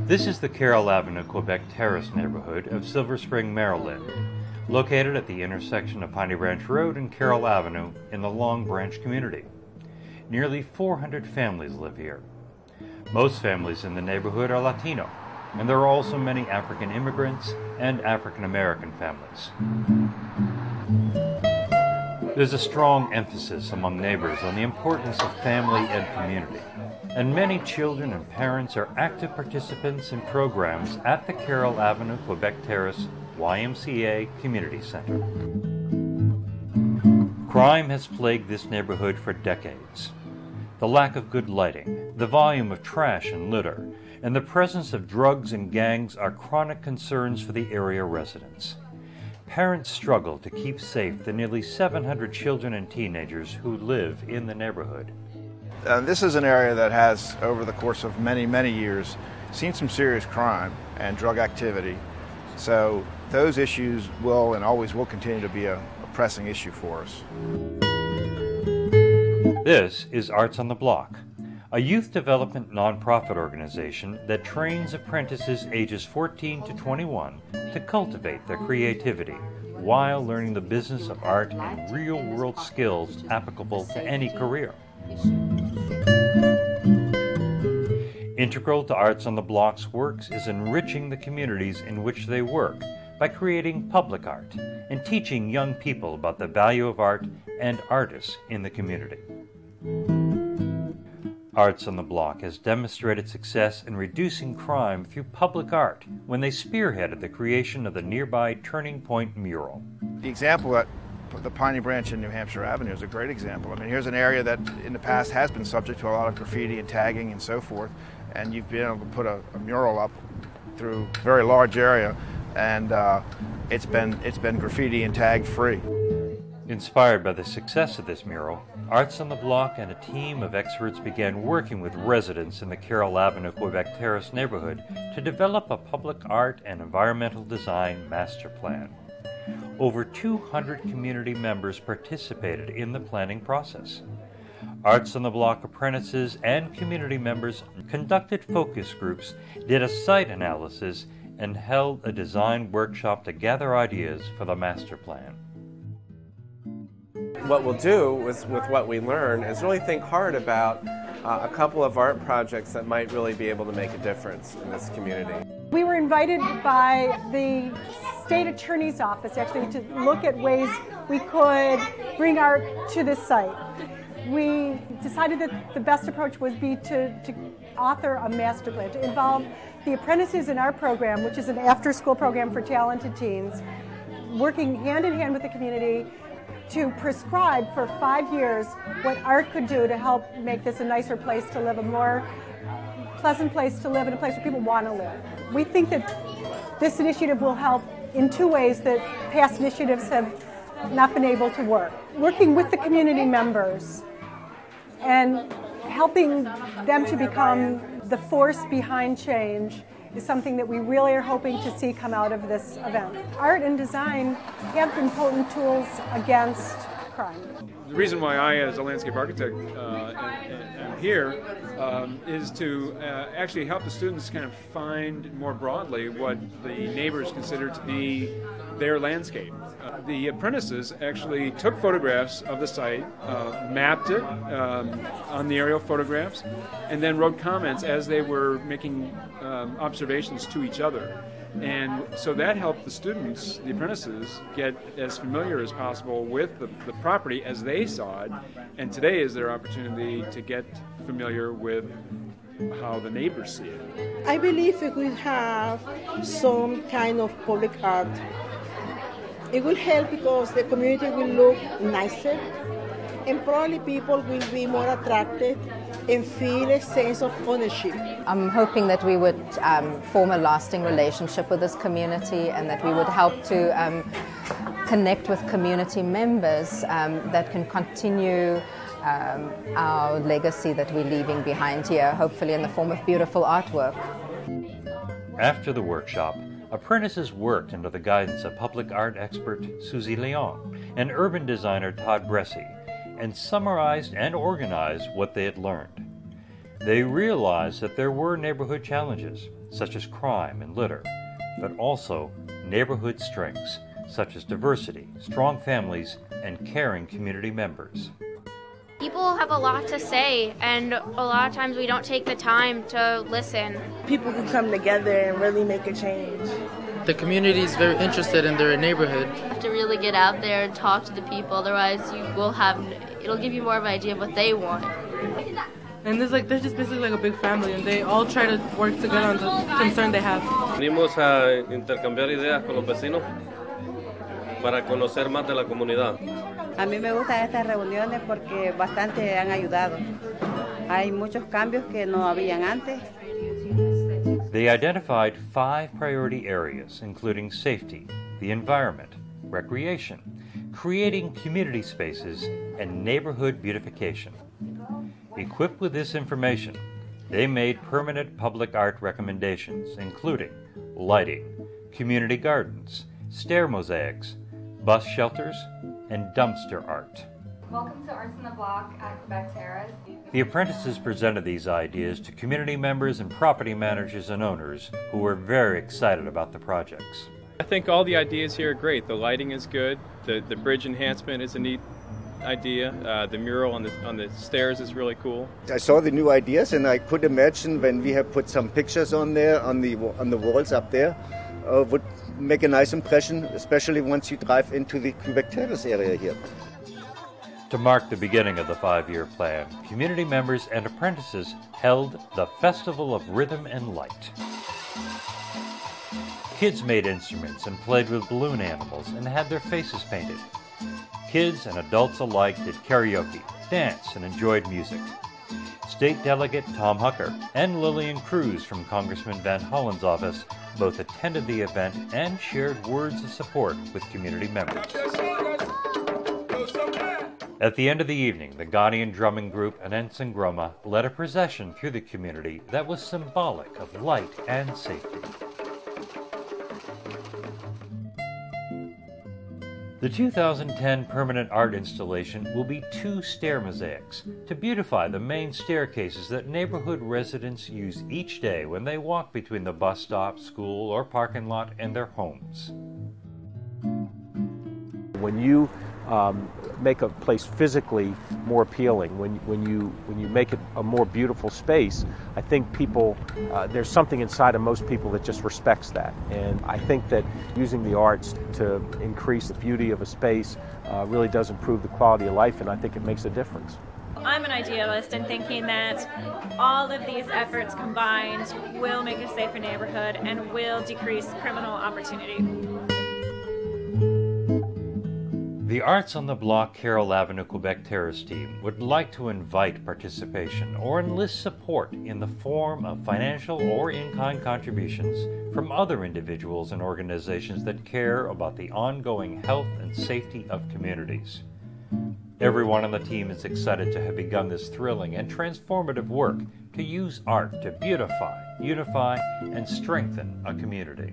This is the Carroll Avenue, Quebec Terrace neighborhood of Silver Spring, Maryland, located at the intersection of Piney Branch Road and Carroll Avenue in the Long Branch community. Nearly 400 families live here. Most families in the neighborhood are Latino, and there are also many African immigrants and African American families. There's a strong emphasis among neighbors on the importance of family and community, and many children and parents are active participants in programs at the Carroll Avenue, Quebec Terrace YMCA Community Center. Crime has plagued this neighborhood for decades. The lack of good lighting, the volume of trash and litter, and the presence of drugs and gangs are chronic concerns for the area residents. Parents struggle to keep safe the nearly 700 children and teenagers who live in the neighborhood. This is an area that has, over the course of many, many years, seen some serious crime and drug activity. So those issues will and always will continue to be a pressing issue for us. This is Arts on the Block, a youth development nonprofit organization that trains apprentices ages 14 to 21 to cultivate their creativity while learning the business of art and real-world skills applicable to any career. Integral to Arts on the Block's works is enriching the communities in which they work by creating public art and teaching young people about the value of art and artists in the community. Arts on the Block has demonstrated success in reducing crime through public art when they spearheaded the creation of the nearby Turning Point mural. The example at the Piney Branch in New Hampshire Avenue is a great example. I mean, here's an area that in the past has been subject to a lot of graffiti and tagging and so forth, and you've been able to put a mural up through a very large area, and it's been graffiti and tag free. Inspired by the success of this mural, Arts on the Block and a team of experts began working with residents in the Carroll Avenue, Quebec Terrace neighborhood to develop a public art and environmental design master plan. Over 200 community members participated in the planning process. Arts on the Block apprentices and community members conducted focus groups, did a site analysis, and held a design workshop to gather ideas for the master plan. What we'll do with what we learn is really think hard about a couple of art projects that might really be able to make a difference in this community. We were invited by the state attorney's office actually to look at ways we could bring art to this site. We decided that the best approach would be to author a master plan, to involve the apprentices in our program, which is an after-school program for talented teens, working hand in hand with the community to prescribe for 5 years what art could do to help make this a nicer place to live, a more pleasant place to live, and a place where people want to live. We think that this initiative will help in two ways that past initiatives have not been able to work. Working with the community members and helping them to become the force behind change is something that we really are hoping to see come out of this event. Art and design have been potent tools against crime. The reason why I, as a landscape architect, am here is to actually help the students kind of find more broadly what the neighbors consider to be their landscape. The apprentices actually took photographs of the site, mapped it on the aerial photographs, and then wrote comments as they were making observations to each other. And so that helped the students, the apprentices, get as familiar as possible with the property as they saw it. And today is their opportunity to get familiar with how the neighbors see it. I believe if we have some kind of public art, it will help because the community will look nicer, and probably people will be more attracted and feel a sense of ownership. I'm hoping that we would form a lasting relationship with this community, and that we would help to connect with community members that can continue our legacy that we're leaving behind here, hopefully in the form of beautiful artwork. After the workshop, apprentices worked under the guidance of public art expert Susie Leon and urban designer Todd Bressie, and summarized and organized what they had learned. They realized that there were neighborhood challenges such as crime and litter, but also neighborhood strengths, such as diversity, strong families, and caring community members. People have a lot to say, and a lot of times we don't take the time to listen. People can come together and really make a change. The community is very interested in their neighborhood. You have to really get out there and talk to the people, otherwise it'll give you more of an idea of what they want. And they're just basically like a big family, and they all try to work together on the concern they have. Venimos a intercambiar ideas con los vecinos para conocer más de la comunidad. A mí me gustan estas reuniones porque bastante han ayudado. Hay muchos cambios que no habían antes. They identified 5 priority areas, including safety, the environment, recreation, creating community spaces, and neighborhood beautification. Equipped with this information, they made permanent public art recommendations, including lighting, community gardens, stair mosaics, bus shelters, and dumpster art. Welcome to Arts on the Block at Quebec Terrace. The apprentices presented these ideas to community members and property managers and owners who were very excited about the projects. I think all the ideas here are great. The lighting is good. The bridge enhancement is a neat idea. The mural on the stairs is really cool. I saw the new ideas, and I could imagine when we have put some pictures on there on the walls up there, would make a nice impression, especially once you drive into the Quebec Terrace area here. To mark the beginning of the 5-year plan, community members and apprentices held the Festival of Rhythm and Light. Kids made instruments and played with balloon animals and had their faces painted. Kids and adults alike did karaoke, danced, and enjoyed music. State Delegate Tom Hucker and Lillian Cruz from Congressman Van Hollen's office both attended the event and shared words of support with community members. At the end of the evening, the Ghanaian drumming group Anensan Groma led a procession through the community that was symbolic of light and safety. The 2010 permanent art installation will be 2 stair mosaics to beautify the main staircases that neighborhood residents use each day when they walk between the bus stop, school, or parking lot and their homes. When you make a place physically more appealing, when you make it a more beautiful space, I think people, there's something inside of most people that just respects that. And I think that using the arts to increase the beauty of a space really does improve the quality of life, and I think it makes a difference. I'm an idealist and thinking that all of these efforts combined will make a safer neighborhood and will decrease criminal opportunity. The Arts on the Block Carroll Avenue Quebec Terrace team would like to invite participation or enlist support in the form of financial or in-kind contributions from other individuals and organizations that care about the ongoing health and safety of communities. Everyone on the team is excited to have begun this thrilling and transformative work to use art to beautify, unify, and strengthen a community.